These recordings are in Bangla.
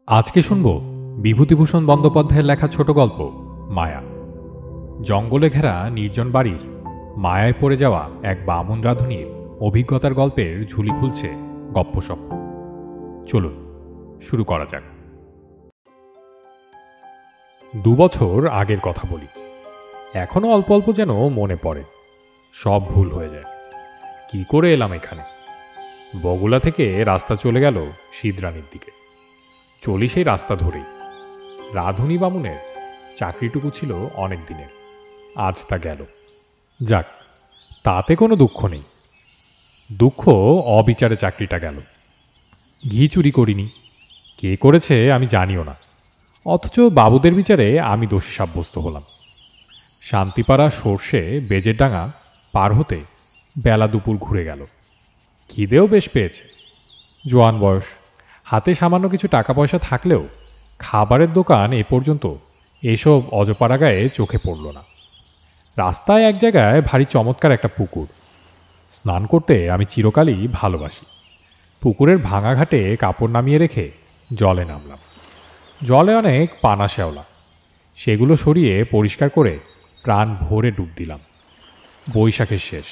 আজকে শুনব বিভূতিভূষণ বন্দ্যোপাধ্যায়ের লেখা ছোট গল্প মায়া। জঙ্গলে ঘেরা নির্জন বাড়ির মায়ায় পড়ে যাওয়া এক বামুন রাঁধুনির অভিজ্ঞতার গল্পের ঝুলি খুলছে গপ্পসপ্প। চলুন শুরু করা যাক। 2 বছর আগের কথা বলি। এখনো অল্প অল্প যেন মনে পড়ে, সব ভুল হয়ে যায়। কি করে এলাম এখানে? বগুলা থেকে রাস্তা চলে গেল সিদ্রানির দিকে। চলি সেই রাস্তা ধরেই। রাঁধুনি বামুনের চাকরিটুকু ছিল অনেক দিনের, আজ তা গেল। যাক, তাতে কোনো দুঃখ নেই। দুঃখ অবিচারে চাকরিটা গেল। ঘি চুরি করিনি, কে করেছে আমি জানিও না, অথচ বাবুদের বিচারে আমি দোষী সাব্যস্ত হলাম। শান্তিপাড়া সর্ষে বেজের ডাঙা পার হতে বেলা দুপুর ঘুরে গেল। খিদেও বেশ পেয়েছে। জোয়ান বয়স, হাতে সামান্য কিছু টাকা পয়সা থাকলেও খাবারের দোকান এ পর্যন্ত এসব অজপাড়া গায়ে চোখে পড়ল না। রাস্তায় এক জায়গায় ভারী চমৎকার একটা পুকুর। স্নান করতে আমি চিরকালই ভালোবাসি। পুকুরের ভাঙা ঘাটে কাপড় নামিয়ে রেখে জলে নামলাম। জলে অনেক পানা শ্যাওলা, সেগুলো সরিয়ে পরিষ্কার করে প্রাণ ভরে ডুব দিলাম। বৈশাখের শেষ,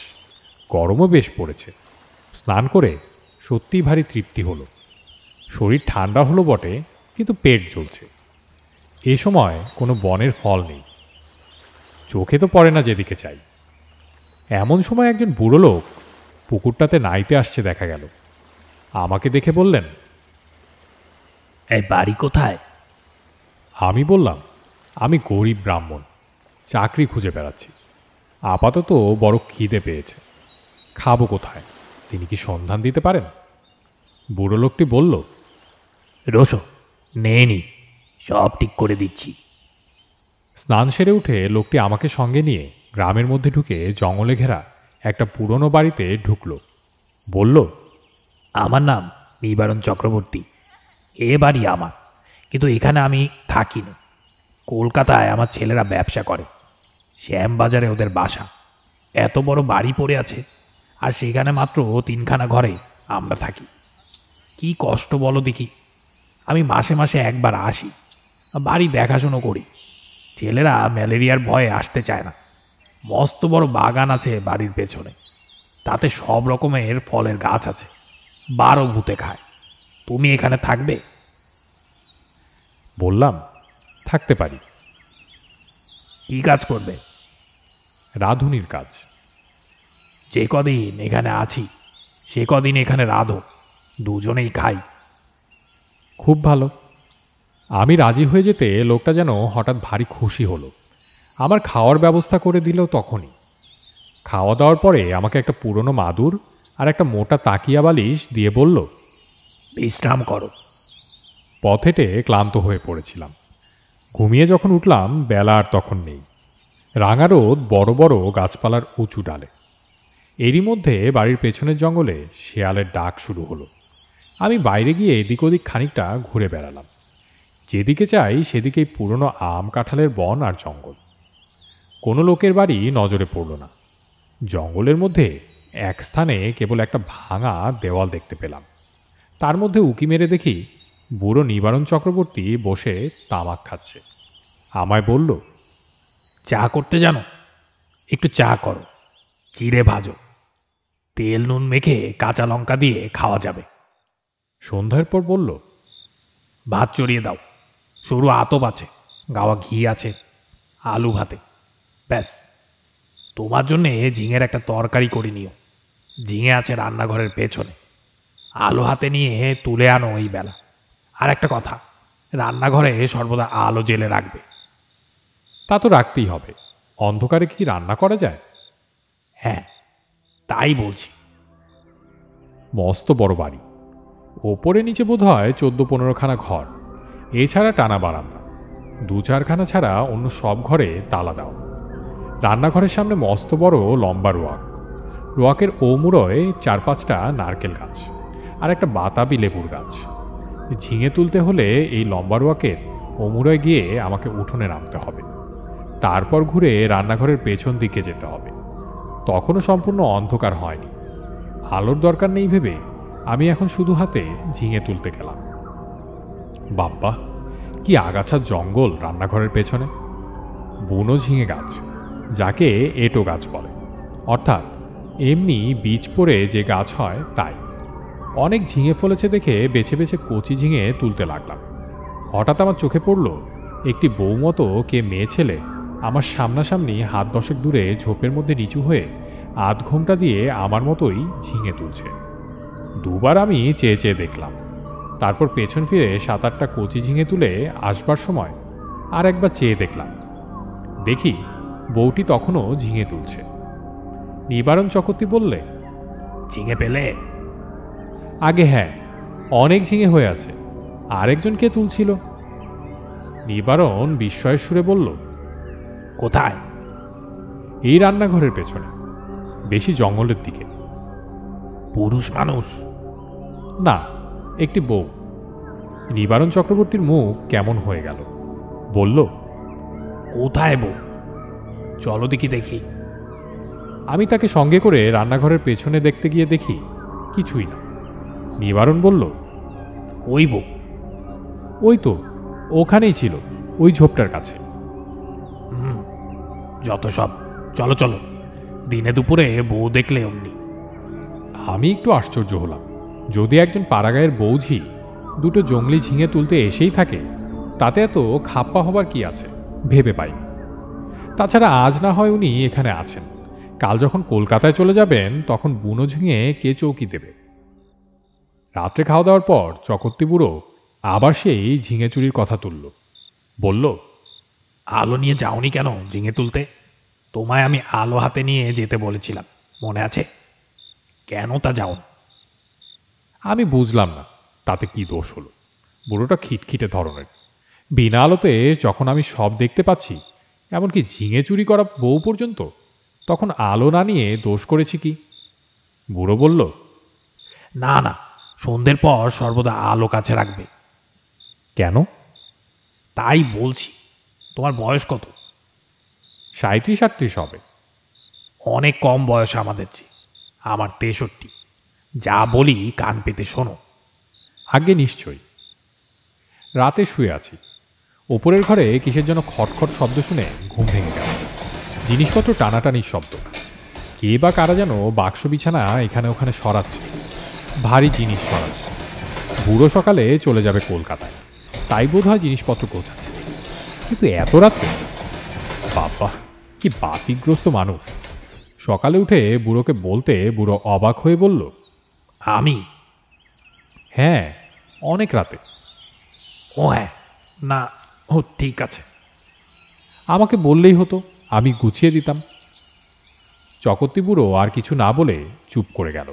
গরমও বেশ পড়েছে। স্নান করে সত্যিই ভারী তৃপ্তি হলো। শরীর ঠান্ডা হলো বটে, কিন্তু পেট জ্বলছে। এ সময় কোনো বনের ফল নেই, চোখে তো পড়ে না যেদিকে চাই। এমন সময় একজন বুড়ো লোক পুকুরটাতে নাইতে আসছে দেখা গেল। আমাকে দেখে বললেন, এই বাড়ি কোথায়? আমি বললাম, আমি গরিব ব্রাহ্মণ, চাকরি খুঁজে বেড়াচ্ছি। আপাতত বড় খিদে পেয়েছে, খাবো কোথায়? তিনি কি সন্ধান দিতে পারেন? বুড়ো লোকটি বলল, রোসো, নেই, সব ঠিক করে দিচ্ছি। স্নান সেরে উঠে লোকটি আমাকে সঙ্গে নিয়ে গ্রামের মধ্যে ঢুকে জঙ্গলে ঘেরা একটা পুরনো বাড়িতে ঢুকল। বলল, আমার নাম নিবারণ চক্রবর্তী। এ বাড়ি আমার, কিন্তু এখানে আমি থাকি না। কলকাতায় আমার ছেলেরা ব্যবসা করে, শ্যামবাজারে ওদের বাসা। এত বড় বাড়ি পড়ে আছে, আর সেখানে মাত্র 3খানা ঘরে আমরা থাকি। কি কষ্ট বলো দেখি। আমি মাসে মাসে একবার আসি, বাড়ি দেখাশুনো করি। ছেলেরা ম্যালেরিয়ার ভয়ে আসতে চায় না। মস্ত বড় বাগান আছে বাড়ির পেছনে, তাতে সব রকমের ফলের গাছ আছে। 12 ভূতে খায়। তুমি এখানে থাকবে? বললাম, থাকতে পারি। কি কাজ করবে? রাঁধুনির কাজ। যে কদিন এখানে আছি সে কদিন এখানে রাঁধো, দুজনেই খাই। খুব ভালো। আমি রাজি হয়ে যেতে লোকটা যেন হঠাৎ ভারী খুশি হলো। আমার খাওয়ার ব্যবস্থা করে দিল তখনই। খাওয়া দাওয়ার পরে আমাকে একটা পুরনো মাদুর আর একটা মোটা তাকিয়া বালিশ দিয়ে বলল, বিশ্রাম করো। পথেটে ক্লান্ত হয়ে পড়েছিলাম। ঘুমিয়ে যখন উঠলাম বেলা আর তখন নেই। রাঙা রোদ বড় বড় গাছপালার উঁচু ডালে। এরই মধ্যে বাড়ির পেছনের জঙ্গলে শেয়ালের ডাক শুরু হলো। আমি বাইরে গিয়ে এদিক ওদিক খানিকটা ঘুরে বেড়ালাম। যেদিকে চাই সেদিকেই পুরনো আম কাঁঠালের বন আর জঙ্গল। কোনো লোকের বাড়ি নজরে পড়ল না। জঙ্গলের মধ্যে এক স্থানে কেবল একটা ভাঙা দেওয়াল দেখতে পেলাম। তার মধ্যে উকি মেরে দেখি বুড়ো নিবারণ চক্রবর্তী বসে তামাক খাচ্ছে। আমায় বলল, চা করতে জানো? একটু চা করো, চিড়ে ভাজো, তেল নুন মেখে কাঁচা লঙ্কা দিয়ে খাওয়া যাবে। সন্ধ্যার পর বলল, ভাত চড়িয়ে দাও, সরু আতপ আছে, গাওয়া ঘি আছে, আলু ভাতে। ব্যাস, তোমার জন্যে ঝিঙের একটা তরকারি করে নিও। ঝিঙে আছে রান্নাঘরের পেছনে। আলু হাতে নিয়ে তুলে আনো এই বেলা। আর একটা কথা, রান্নাঘরে সর্বদা আলো জ্বেলে রাখবে। তা তো রাখতেই হবে, অন্ধকারে কি রান্না করা যায়? হ্যাঁ, তাই বলছি। মস্ত বড় বাড়ি, ওপরে নিচে বোধ হয় 14-15খানা ঘর, এছাড়া টানা বারান্দা। 2-4খানা ছাড়া অন্য সব ঘরে তালা দেওয়া। রান্নাঘরের সামনে মস্ত বড় লম্বা রোয়াক। রোয়াকের ওমুড়োয় 4-5টা নারকেল গাছ আর একটা বাতাবি লেবুর গাছ। ঝিঙে তুলতে হলে এই লম্বা রোয়াকের ওমুড়োয় গিয়ে আমাকে উঠোনে নামতে হবে, তারপর ঘুরে রান্নাঘরের পেছন দিকে যেতে হবে। তখনও সম্পূর্ণ অন্ধকার হয়নি। আলোর দরকার নেই ভেবে আমি এখন শুধু হাতে ঝিঙে তুলতে গেলাম। বাব্বা, কি আগাছার জঙ্গল রান্নাঘরের পেছনে! বুনো ঝিঙে গাছ, যাকে এঁটো গাছ বলে, অর্থাৎ এমনি বীজ পড়ে যে গাছ হয় তাই। অনেক ঝিঙে ফলেছে দেখে বেছে বেছে কচি ঝিঙে তুলতে লাগলাম। হঠাৎ আমার চোখে পড়ল একটি বউমতো কে মেয়ে ছেলে আমার সামনাসামনি হাত দশেক দূরে ঝোপের মধ্যে নিচু হয়ে আধ ঘোমটা দিয়ে আমার মতোই ঝিঙে তুলছে। দুবার আমি চেয়ে চেয়ে দেখলাম, তারপর পেছন ফিরে 7-8টা কচি ঝিঙে তুলে আসবার সময় আর একবার চেয়ে দেখলাম। দেখি বউটি তখনও ঝিঙে তুলছে। নিবারণ চকর্তি বললে, ঝিঙে পেলে? আগে হ্যাঁ, অনেক ঝিঙে হয়ে আছে। আরেকজন কে তুলছিল? নিবারণ বিস্ময়ের সুরে বলল, কোথায়? এই রান্নাঘরের পেছনে, বেশি জঙ্গলের দিকে। পুরুষ মানুষ? না, একটি বউ। নিবারণ চক্রবর্তীর মুখ কেমন হয়ে গেল। বলল, কোথায় বউ? চলো দেখি দেখি। আমি তাকে সঙ্গে করে রান্নাঘরের পেছনে দেখতে গিয়ে দেখি কিছুই না। নিবারণ বলল, কই বউ? ওই তো, ওখানেই ছিল, ওই ঝোপটার কাছে। যত সব, চলো চলো। দিনে দুপুরে বউ দেখলে অমনি। আমি একটু আশ্চর্য হলাম। যদি একজন পাড়াগাঁয়ের বৌঝি দুটো জংলি ঝিঙে তুলতে এসেই থাকে, তাতে এত খাপ্পা হবার কি আছে ভেবে পাই। তাছাড়া আজ না হয় উনি এখানে আছেন, কাল যখন কলকাতায় চলে যাবেন তখন বুনো ঝিঙে কে চৌকি দেবে? রাত্রে খাওয়া দাওয়ার পর চকর্তি বুড়ো আবার সেই ঝিঙে চুরির কথা তুলল। বলল, আলো নিয়ে যাওনি কেন ঝিঙে তুলতে? তোমায় আমি আলো হাতে নিয়ে যেতে বলেছিলাম, মনে আছে? কেন তা যাও? আমি বুঝলাম না তাতে কি দোষ হলো। বুড়োটা খিটখিটে ধরনের। বিনা আলোতে যখন আমি সব দেখতে পাচ্ছি, এমনকি ঝিঙে চুরি করা বউ পর্যন্ত, তখন আলো না নিয়ে দোষ করেছি কি? বুড়ো বলল, না না, সন্ধ্যের পর সর্বদা আলো কাছে রাখবে। কেন? তাই বলছি। তোমার বয়স কত? 37-38 হবে। অনেক কম বয়স আমাদের চেয়ে। আমার 63। যা বলি কান পেতে শোনো। আগে নিশ্চয়ই। রাতে শুয়ে আছি, ওপরের ঘরে কিসের জন্য খটখট শব্দ শুনে ঘুম ভেঙে গেল। জিনিসপত্র টানাটানির শব্দ। কে বা কারা যেন বাক্স বিছানা এখানে ওখানে সরাচ্ছে, ভারী জিনিস সরাচ্ছে। বুড়ো সকালে চলে যাবে কলকাতায়, তাই বোধ হয় জিনিসপত্র গোছাচ্ছে। কিন্তু এত রাতে! বাবা, কি বাতিগ্রস্ত মানুষ! সকালে উঠে বুড়োকে বলতে বুড়ো অবাক হয়ে বলল, আমি? হ্যাঁ, অনেক রাতে। ও হ্যাঁ, না, ও ঠিক আছে। আমাকে বললেই হতো, আমি গুছিয়ে দিতাম। চকর্তি বুড়ো আর কিছু না বলে চুপ করে গেল।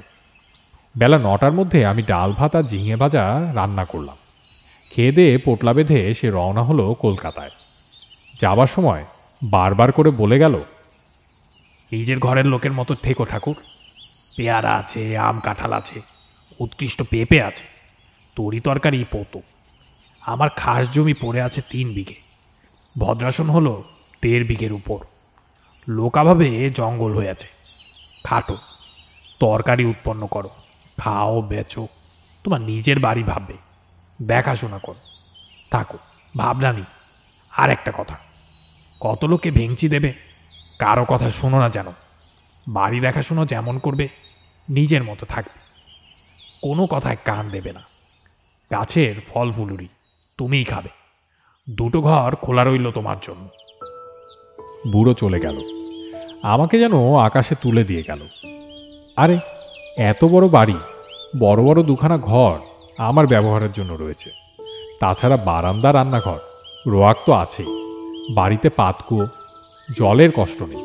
বেলা 9টার মধ্যে আমি ডাল ভাত আর ঝিঙে ভাজা রান্না করলাম। খেয়ে দিয়ে পোটলা বেঁধে সে রওনা হলো কলকাতায়। যাবার সময় বারবার করে বলে গেল, নিজের ঘরের লোকের মতো থেকো ঠাকুর। পেয়ারা আছে, আম কাঁঠাল আছে, উৎকৃষ্ট পেঁপে আছে, তরি তরকারি পোতো। আমার খাস জমি পড়ে আছে 3 বিঘে। ভদ্রাসন হলো 1.5 বিঘের উপর। লোকাভাবে জঙ্গল হয়ে আছে। খাটো, তরকারি উৎপন্ন করো, খাও, বেচো, তোমার নিজের বাড়ি ভাববে, দেখাশোনা করো, থাকো, ভাবনা নেই। আর একটা কথা, কত লোকে ভেঙচি দেবে, কারো কথা শোনো না যেন। বাড়ি দেখাশুনো যেমন করবে, নিজের মতো থাকবে, কোনো কথায় কান দেবে না। গাছের ফল ফুলুরি তুমিই খাবে। 2টো ঘর খোলা রইল তোমার জন্য। বুড়ো চলে গেল, আমাকে যেন আকাশে তুলে দিয়ে গেল। আরে, এত বড় বাড়ি, বড় বড় 2খানা ঘর আমার ব্যবহারের জন্য রয়েছে। তাছাড়া বারান্দা, রান্নাঘর, রোয়াক তো আছেই। বাড়িতে পাতকুয়ো, জলের কষ্ট নেই।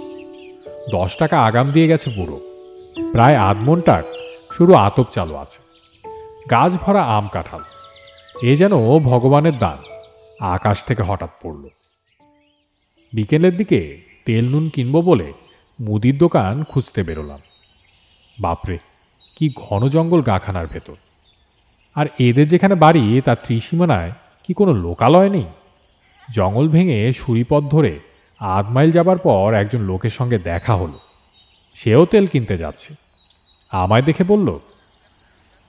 10 টাকা আগাম দিয়ে গেছে বুড়ো। প্রায় আধমন টাক শুধু আতপ চালু আছে। গাছ ভরা আম কাঁঠাল। এ যেন ভগবানের দান আকাশ থেকে হঠাৎ পড়ল। বিকেলের দিকে তেল নুন কিনবো বলে মুদির দোকান খুঁজতে বেরোলাম। বাপরে, কি ঘন জঙ্গল গাখানার ভেতর! আর এদের যেখানে বাড়ি তার ত্রিসীমানায় কি কোনো লোকালয় নেই? জঙ্গল ভেঙে সুরিপথ ধরে 1/2 মাইল যাবার পর একজন লোকের সঙ্গে দেখা হলো। সেও তেল কিনতে যাচ্ছে। আমায় দেখে বলল,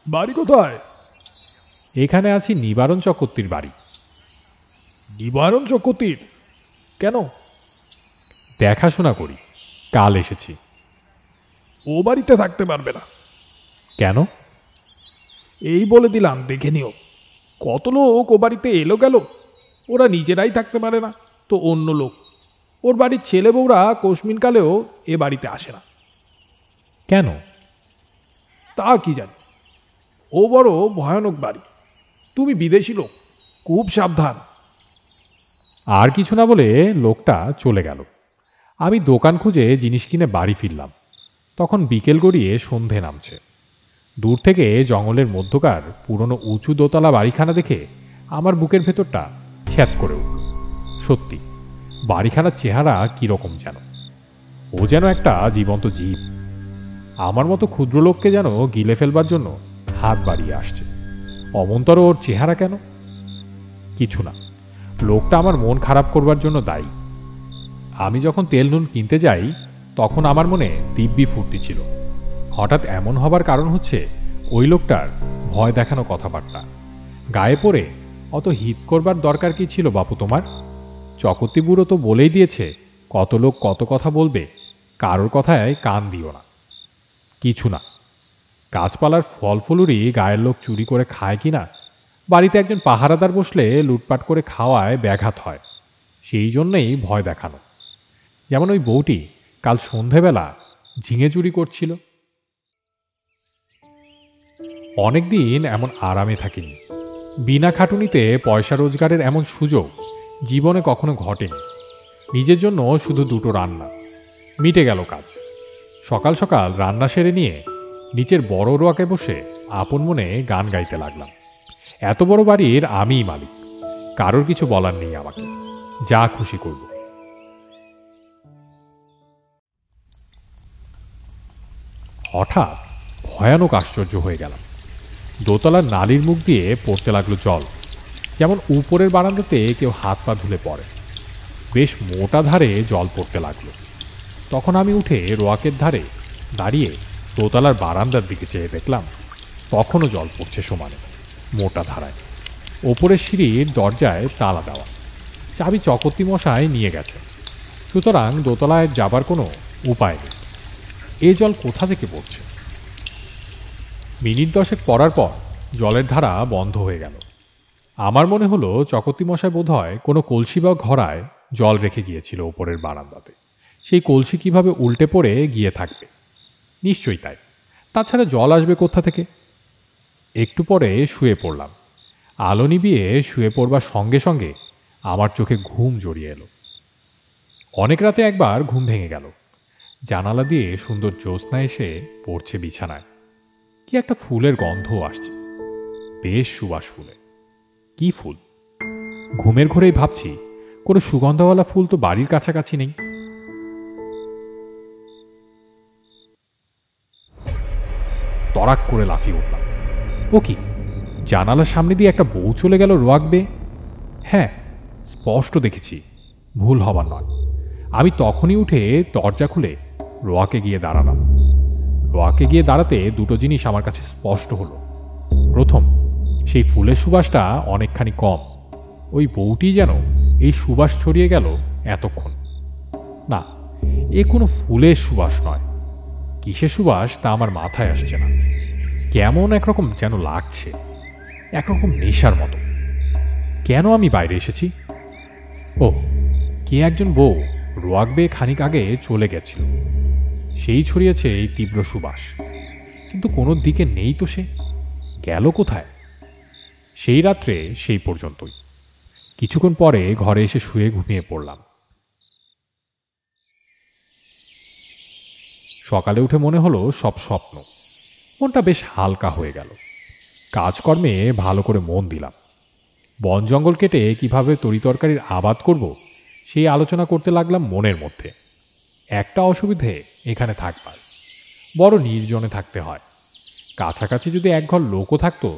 বাড়ি কোথায়? এখানে আছি নিবারণ চক্রবর্তীর বাড়ি। নিবারণ চক্রবর্তীর? কেন? দেখাশোনা করি, কাল এসেছি। ও বাড়িতে থাকতে পারবে না। কেন? এই বলে দিলাম, দেখে নিও। কত লোক ও বাড়িতে এলো গেল, ওরা নিজেরাই থাকতে পারে না তো অন্য লোক। ওর বাড়ির ছেলে বউরা কোশমিনকালেও এ বাড়িতে আসে না। কেন? তা কি জানি, ও বড় ভয়ানক বাড়ি। তুমি বিদেশি লোক, খুব সাবধান। আর কিছু না বলে লোকটা চলে গেল। আমি দোকান খুঁজে জিনিস কিনে বাড়ি ফিরলাম। তখন বিকেল গড়িয়ে সন্ধে নামছে। দূর থেকে জঙ্গলের মধ্যকার পুরনো উঁচু দোতলা বাড়িখানা দেখে আমার বুকের ভেতরটা ছ্যাদ করে উঠল। সত্যি, বাড়িখানার চেহারা কীরকম যেন। ও যেন একটা জীবন্ত জীব। আমার মতো ক্ষুদ্র লোককে যেন গিলে ফেলবার জন্য হাত বাড়িয়ে আসছে। অমন্তর ওর চেহারা কেন? কিছু না, লোকটা আমার মন খারাপ করবার জন্য দায়ী। আমি যখন তেল নুন কিনতে যাই তখন আমার মনে দিব্যি ফুর্তি ছিল। হঠাৎ এমন হবার কারণ হচ্ছে ওই লোকটার ভয় দেখানো কথাবার্তা। গায়ে পড়ে অত হিত করবার দরকার কি ছিল বাপু তোমার? চকতি বুড়ো তো বলেই দিয়েছে, কত লোক কত কথা বলবে, কারোর কথায় কান দিও না। কিছু না, গাছপালার ফল ফুলুরি গায়ের লোক চুরি করে খায় কি না? বাড়িতে একজন পাহারাদার বসলে লুটপাট করে খাওয়ায় ব্যাঘাত হয়, সেই জন্যেই ভয় দেখানো। যেমন ওই বউটি কাল সন্ধেবেলা ঝিঙে চুরি করছিল। অনেকদিন এমন আরামে থাকিনি। বিনা খাটুনিতে পয়সা রোজগারের এমন সুযোগ জীবনে কখনো ঘটেনি। নিজের জন্য শুধু দুটো রান্না, মিটে গেল কাজ। সকাল সকাল রান্না সেরে নিয়ে নিচের বড় রোয়াকে বসে আপন মনে গান গাইতে লাগলাম। এত বড় বাড়ির আমিই মালিক, কারোর কিছু বলার নেই আমাকে, যা খুশি করব। হঠাৎ ভয়ানক আশ্চর্য হয়ে গেলাম। দোতলার নালির মুখ দিয়ে পড়তে লাগলো জল, যেমন উপরের বারান্দাতে কেউ হাত পা ধুলে পড়ে। বেশ মোটা ধারে জল পড়তে লাগলো। তখন আমি উঠে রোয়াকের ধারে দাঁড়িয়ে দোতলার বারান্দার দিকে চেয়ে দেখলাম তখনও জল পড়ছে সমানে, মোটা ধারায়। ওপরের সিঁড়ির দরজায় তালা দেওয়া, চাবি চকতি মশাই নিয়ে গেছে। সুতরাং দোতলায় যাবার কোনো উপায় নেই। এ জল কোথা থেকে পড়ছে? মিনিট 10 পড়ার পর জলের ধারা বন্ধ হয়ে গেল। আমার মনে হলো চকতি মশাই বোধহয় কোনো কলসি বা ঘড়ায় জল রেখে গিয়েছিল ওপরের বারান্দাতে। সেই কলসি কিভাবে উল্টে পড়ে গিয়ে থাকবে? নিশ্চয়ই তাই, তাছাড়া জল আসবে কোথা থেকে? একটু পরে শুয়ে পড়লাম। আলো নিভিয়ে শুয়ে পড়বার সঙ্গে সঙ্গে আমার চোখে ঘুম জড়িয়ে এলো। অনেক রাতে একবার ঘুম ভেঙে গেল। জানালা দিয়ে সুন্দর জ্যোৎস্না এসে পড়ছে বিছানায়। কি একটা ফুলের গন্ধও আসছে, বেশ সুবাস ফুলে। কি ফুল? ঘুমের ঘোরেই ভাবছি কোনো সুগন্ধওয়ালা ফুল তো বাড়ির কাছাকাছি নেই। তড়াক করে লাফিয়ে উঠলাম। ও কি, জানালার সামনে দিয়ে একটা বউ চলে গেল রোয়াক বেয়ে। হ্যাঁ, স্পষ্ট দেখেছি, ভুল হবার নয়। আমি তখনই উঠে দরজা খুলে রোয়াকে গিয়ে দাঁড়ালাম। রোয়াকে গিয়ে দাঁড়াতে দুটো জিনিস আমার কাছে স্পষ্ট হলো। প্রথম, সেই ফুলের সুবাসটা অনেকখানি কম। ওই বউটি যেন এই সুবাস ছড়িয়ে গেল এতক্ষণ। না, এ কোনো ফুলের সুবাস নয়। কিসের সুবাস তা আমার মাথায় আসছে না। কেমন একরকম যেন লাগছে, একরকম নেশার মতো। কেন আমি বাইরে এসেছি? ও, কে একজন বউ রোয়াক বেয়ে খানিক আগে চলে গেছিল, সেই ছড়িয়েছে এই তীব্র সুবাস। কিন্তু কোনো দিকে নেই তো, সে গেল কোথায়? সেই রাত্রে সেই পর্যন্তই। কিছুক্ষণ পরে ঘরে এসে শুয়ে ঘুমিয়ে পড়লাম। সকালে উঠে মনে হলো সব স্বপ্ন। মনটা বেশ হালকা হয়ে গেল। কাজকর্মে ভালো করে মন দিলাম। বন জঙ্গল কেটে কিভাবে তরিতরকারির আবাদ করব সেই আলোচনা করতে লাগলাম মনের মধ্যে। একটা অসুবিধে এখানে থাকবার, বড় নির্জনে থাকতে হয়। কাছাকাছি যদি একঘর লোকও থাকতো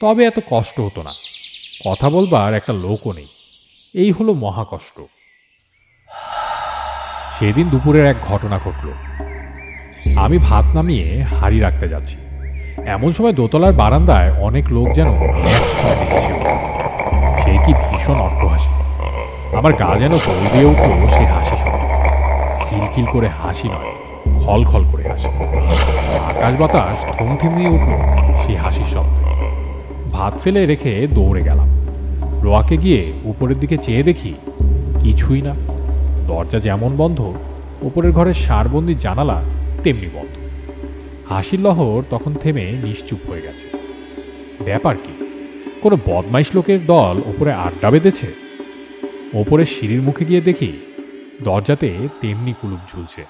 তবে এত কষ্ট হতো না। কথা বলবার একটা লোকও নেই, এই হলো মহাকষ্ট। সেদিন দুপুরের এক ঘটনা ঘটল। আমি ভাত নামিয়ে হাঁড়ি রাখতে যাচ্ছি। এমন সময় দোতলার বারান্দায় অনেক লোক যেন একসঙ্গে হেসে উঠল। সে কি ভীষণ অট্টহাসি! আমার গা যেন দোল দিয়ে উঠল সে হাসি শুনে। খিলখিল করে হাসি নয়, খলখল করে হাসি। আকাশ বাতাস থমথমিয়ে উঠল সেই হাসির শব্দে। ভাত ফেলে রেখে দৌড়ে গেলাম। রোয়াকে গিয়ে উপরের দিকে চেয়ে দেখি কিছুই না। দরজা যেমন বন্ধ, উপরের ঘরের সারবন্দির জানালা তেমনি বন্ধ। হাসির লহর তখন থেমে নিশ্চুপ হয়ে গেছে। ব্যাপার কি? কোনো বদমাইশ লোকের দল ওপরে আড্ডা বেঁধেছে? ওপরের সিঁড়ির মুখে গিয়ে দেখি দরজাতে তেমনি কুলুপ ঝুলছে।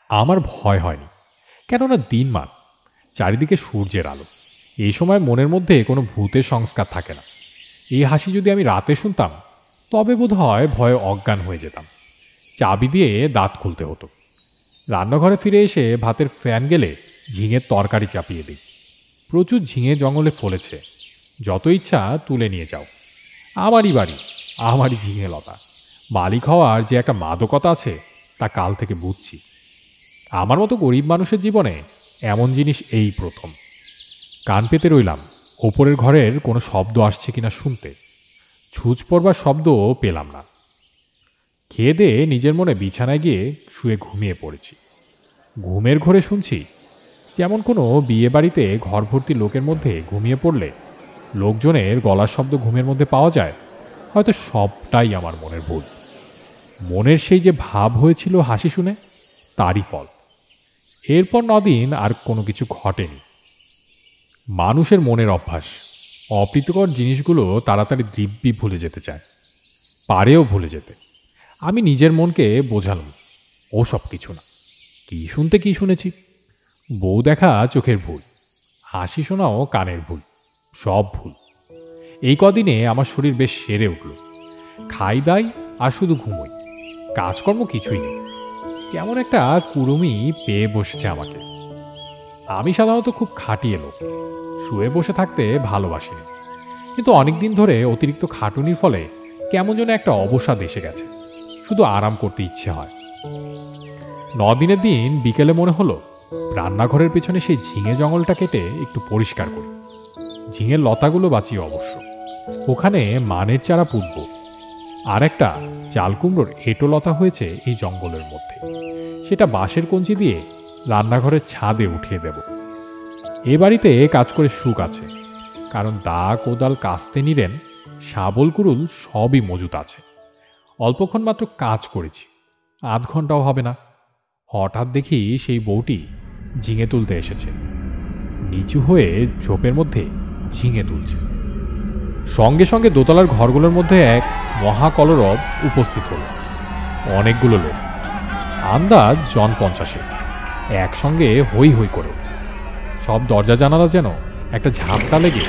আমার ভয় হয়নি, কেননা দিনমান, চারিদিকে সূর্যের আলো। এই সময় মনের মধ্যে কোনো ভূতের সংস্কার থাকে না। এই হাসি যদি আমি রাতে শুনতাম, তবে বোধ হয় ভয়ে অজ্ঞান হয়ে যেতাম। চাবি দিয়ে দাঁত খুলতে হতো। রান্নাঘরে ফিরে এসে ভাতের ফ্যান গেলে ঝিঙের তরকারি চাপিয়ে দিই। প্রচুর ঝিঙে জঙ্গলে ফলেছে, যত ইচ্ছা তুলে নিয়ে যাও। আমারই বাড়ি, আমারই ঝিঙে লতা। মালিক হওয়ার যে একটা মাদকতা আছে তা কাল থেকে বুঝছি। আমার মতো গরিব মানুষের জীবনে এমন জিনিস এই প্রথম। কান পেতে রইলাম ওপরের ঘরের কোনো শব্দ আসছে কিনা শুনতে। ছুঁচ পড়বার শব্দও পেলাম না। খেয়ে দিয়ে নিজের মনে বিছানায় গিয়ে শুয়ে ঘুমিয়ে পড়েছি। ঘুমের ঘোরে শুনছি যেমন কোনো বিয়ে বাড়িতে ঘর ভর্তি লোকের মধ্যে ঘুমিয়ে পড়লে লোকজনের গলার শব্দ ঘুমের মধ্যে পাওয়া যায়। হয়তো সবটাই আমার মনের ভুল। মনের সেই যে ভাব হয়েছিল হাসি শুনে, তারই ফল। এরপর 9 দিন আর কোনো কিছু ঘটেনি। মানুষের মনের অভ্যাস, অপ্রীতিকর জিনিসগুলো তাড়াতাড়ি দিব্যি ভুলে যেতে চায়, পারেও ভুলে যেতে। আমি নিজের মনকে বোঝালাম ও সব কিছু না। কি শুনতে কি শুনেছি? বউ দেখা চোখের ভুল, হাসি শোনাও কানের ভুল, সব ভুল। এই কদিনে আমার শরীর বেশ সেরে উঠল। খাই দাই আর শুধু ঘুমোই, কাজকর্ম কিছুই নেই। কেমন একটা কুড়ুমি পেয়ে বসেছে আমাকে। আমি সাধারণত খুব খাটিয়ে লোক, শুয়ে বসে থাকতে ভালোবাসিনি। কিন্তু অনেকদিন ধরে অতিরিক্ত খাটুনির ফলে কেমন যেন একটা অবসাদ এসে গেছে। শুধু আরাম করতে ইচ্ছে হয়। 9 দিনের দিন বিকেলে মনে হলো রান্নাঘরের পেছনে সেই ঝিঙে জঙ্গলটা কেটে একটু পরিষ্কার করি। ঝিঙের লতাগুলো বাঁচিয়ে অবশ্য। ওখানে মানের চারা পুঁতব। আর একটা চাল কুমড়োর এঁটো লতা হয়েছে এই জঙ্গলের মধ্যে, সেটা বাঁশের কঞ্চি দিয়ে রান্নাঘরের ছাদে উঠিয়ে দেব। এ বাড়িতে কাজ করে সুখ আছে, কারণ দা কোদাল কাস্তে নিলেন, শাবল কুড়ুল সবই মজুত আছে। অল্পক্ষণ মাত্র কাজ করেছি, আধ ঘন্টাও হবে না। হঠাৎ দেখি সেই বউটি ঝিঙে তুলতে এসেছে। নিচু হয়ে ঝোপের মধ্যে ঝিঙে তুলছে। সঙ্গে সঙ্গে দোতলার ঘরগুলোর মধ্যে এক মহাকলরব উপস্থিত হল। অনেকগুলো লোক, আন্দাজ জন 50। একসঙ্গে হই হই করে সব দরজা জানালা যেন একটা ঝাপটা লেগে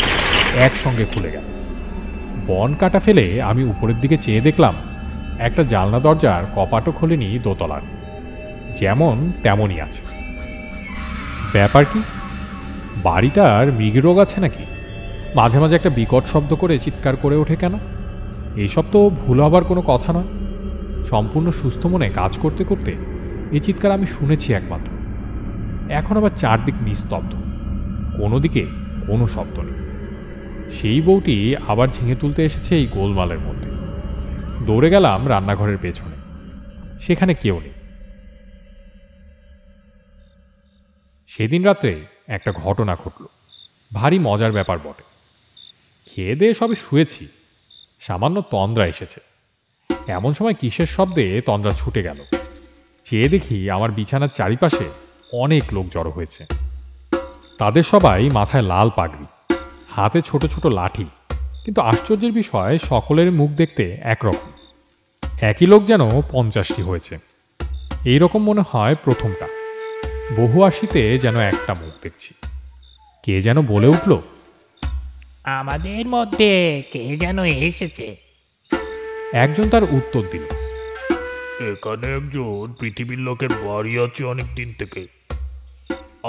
একসঙ্গে খুলে গেল। বন কাটা ফেলে আমি উপরের দিকে চেয়ে দেখলাম একটা জানলা দরজার কপাটও খোলেনি দোতলার, যেমন তেমনই আছে। ব্যাপার কি? বাড়িটার মৃগরোগ আছে নাকি? মাঝে মাঝে একটা বিকট শব্দ করে চিৎকার করে ওঠে কেন? এইসব তো ভুল হবার কোনো কথা নয়। সম্পূর্ণ সুস্থ মনে কাজ করতে করতে এই চিৎকার আমি শুনেছি একমাত্র। এখন আবার চারদিক নিস্তব্ধ, কোনো দিকে কোনো শব্দ নেই। সেই বউটি আবার ঝিঙে তুলতে এসেছে এই গোলমালের মধ্যে। দৌড়ে গেলাম রান্নাঘরের পেছনে, সেখানে কেউ নেই। সেদিন রাত্রে একটা ঘটনা ঘটল, ভারী মজার ব্যাপার বটে। খেয়ে দিয়ে সবে শুয়েছি, সামান্য তন্দ্রা এসেছে। এমন সময় কিসের শব্দে তন্দ্রা ছুটে গেল। চেয়ে দেখি আমার বিছানার চারিপাশে অনেক লোক জড়ো হয়েছে। তাদের সবাই মাথায় লাল পাগড়ি, হাতে ছোট ছোট লাঠি, কিন্তু আশ্চর্যের বিষয় সকলের মুখ দেখতে একরকম। একই লোক যেন 50টি হয়েছে। এইরকম মনে হয় প্রথমটা। বহু আশিতে যেন একটা মুখ দেখছি। কে যেন বলে উঠল, আমাদের মধ্যে কে যেন এসেছে। একজন তার উত্তর দিল, এখানে একজন পৃথিবীর লোকের বাড়ি আছে অনেক দিন থেকে।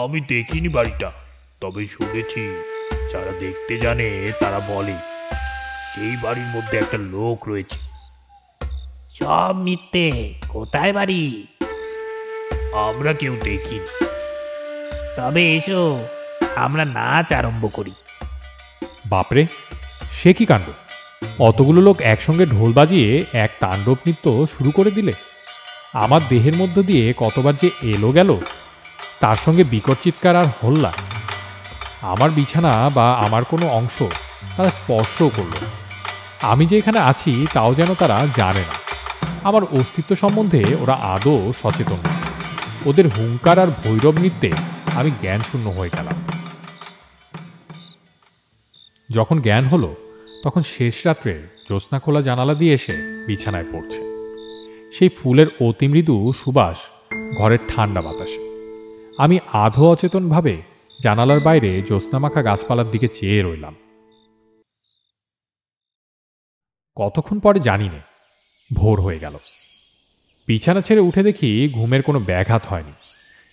আমি দেখিনি বাড়িটা, তবে শুনেছি যারা দেখতে জানে তারা বলে সেই বাড়ির মধ্যে একটা লোক রয়েছে। সব মিথ্যে, কোথায় বাড়ি? আমরা কেউ দেখিনি। তবে এসো, আমরা নাচ আরম্ভ করি। বাপরে, সে কি কাণ্ড! অতগুলো লোক একসঙ্গে ঢোল বাজিয়ে এক তাণ্ডব নৃত্য শুরু করে দিলে। আমার দেহের মধ্য দিয়ে কতবার যে এলো গেল, তার সঙ্গে বিকট চিৎকার আর হল্লা। আমার বিছানা বা আমার কোনো অংশ তারা স্পর্শও করল না। আমি যে এখানে আছি তাও যেন তারা জানে না। আমার অস্তিত্ব সম্বন্ধে ওরা আদৌ সচেতন না। ওদের হুঙ্কার আর ভৈরব নৃত্যে আমি জ্ঞানশূন্য হয়ে গেলাম। যখন জ্ঞান হলো তখন শেষ রাত্রে জ্যোৎস্না খোলা জানালা দিয়ে এসে বিছানায় পড়ছে। সেই ফুলের অতি মৃদু সুবাস ঘরের ঠান্ডা বাতাসে। আমি আধো অচেতনভাবে জানালার বাইরে জ্যোৎস্নামাখা গাছপালার দিকে চেয়ে রইলাম। কতক্ষণ পরে জানি নে, ভোর হয়ে গেল। বিছানা ছেড়ে উঠে দেখি ঘুমের কোনো ব্যাঘাত হয়নি।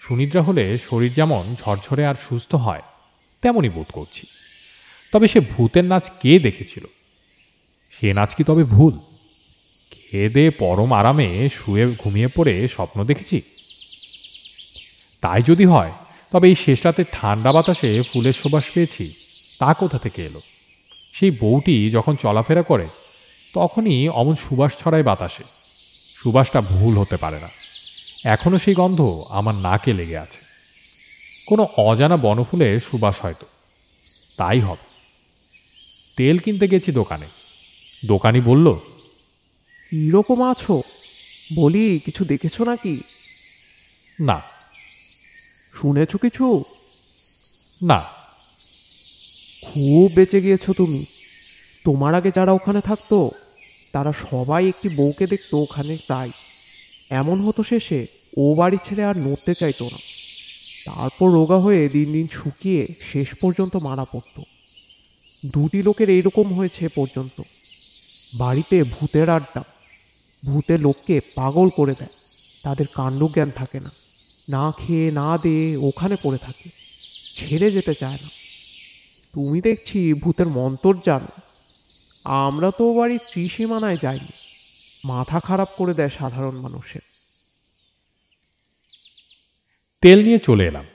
সুনিদ্রা হলে শরীর যেমন ঝরঝরে আর সুস্থ হয় তেমনই বোধ করছি। তবে সে ভূতের নাচ কে দেখেছিল? সে নাচ কি তবে ভুল? খেয়ে দিয়ে পরম আরামে শুয়ে ঘুমিয়ে পড়ে স্বপ্ন দেখেছি? তাই যদি হয় তবে এই শেষ রাতে ঠান্ডা বাতাসে ফুলের সুবাস পেয়েছি তা কোথা থেকে এলো? সেই বউটি যখন চলাফেরা করে তখনই অমন সুবাস ছড়ায় বাতাসে। সুবাসটা ভুল হতে পারে না। এখনও সেই গন্ধ আমার নাকে লেগে আছে। কোনো অজানা বনফুলের সুবাস হয়তো। তাই হবে। তেল কিনতে গেছি দোকানে। দোকানি বলল, কিরকম আছো? বলি, কিছু দেখেছো নাকি? না। শুনেছো কিছু? না। খুব বেঁচে গিয়েছো তুমি। তোমার আগে যারা ওখানে থাকতো তারা সবাই একটি বউকে দেখতো ওখানে। তাই এমন হতো শেষে ও বাড়ি ছেড়ে আর নড়তে চাইতো না। তারপর রোগা হয়ে দিন দিন শুকিয়ে শেষ পর্যন্ত মারা পড়তো। দুটি লোকের এইরকম হয়েছে পর্যন্ত। বাড়িতে ভূতের আড্ডা। ভূতে লোককে পাগল করে দেয়। তাদের কাণ্ডজ্ঞান থাকে না। না খেয়ে না দিয়ে ওখানে পড়ে থাকে, ছেড়ে যেতে চায় না। তুমি দেখছি ভূতের মন্তর জানো। আমরা তো বাড়ির ত্রিসীমানায় যাইনি। মাথা খারাপ করে দেয় সাধারণ মানুষের। তেল নিয়ে চলে এলাম।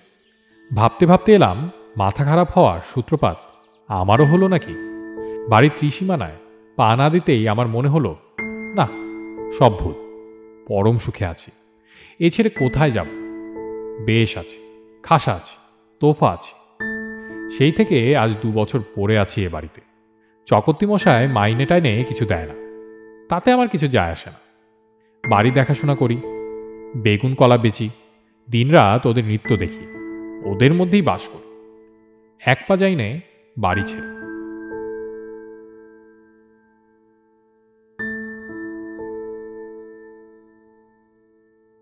ভাবতে ভাবতে এলাম মাথা খারাপ হওয়ার সূত্রপাত আমারও হলো নাকি। বাড়ির ত্রিসীমানায় পা না দিতেই আমার মনে হলো, না, সব ভুল। পরম সুখে আছি। এ ছেড়ে কোথায় যাব? বেশ আছে, খাসা আছে, তোফা আছে। সেই থেকে আজ 2 বছর পড়ে আছি এ বাড়িতে। চকর্তি মশায় মাইনে টাইনে কিছু দেয় না, তাতে আমার কিছু যায় আসে না। বাড়ি দেখাশোনা করি, বেগুন কলা বেচি, দিনরাত ওদের নৃত্য দেখি, ওদের মধ্যেই বাস করি। এক পা যাই নে বাড়ি ছেড়ে।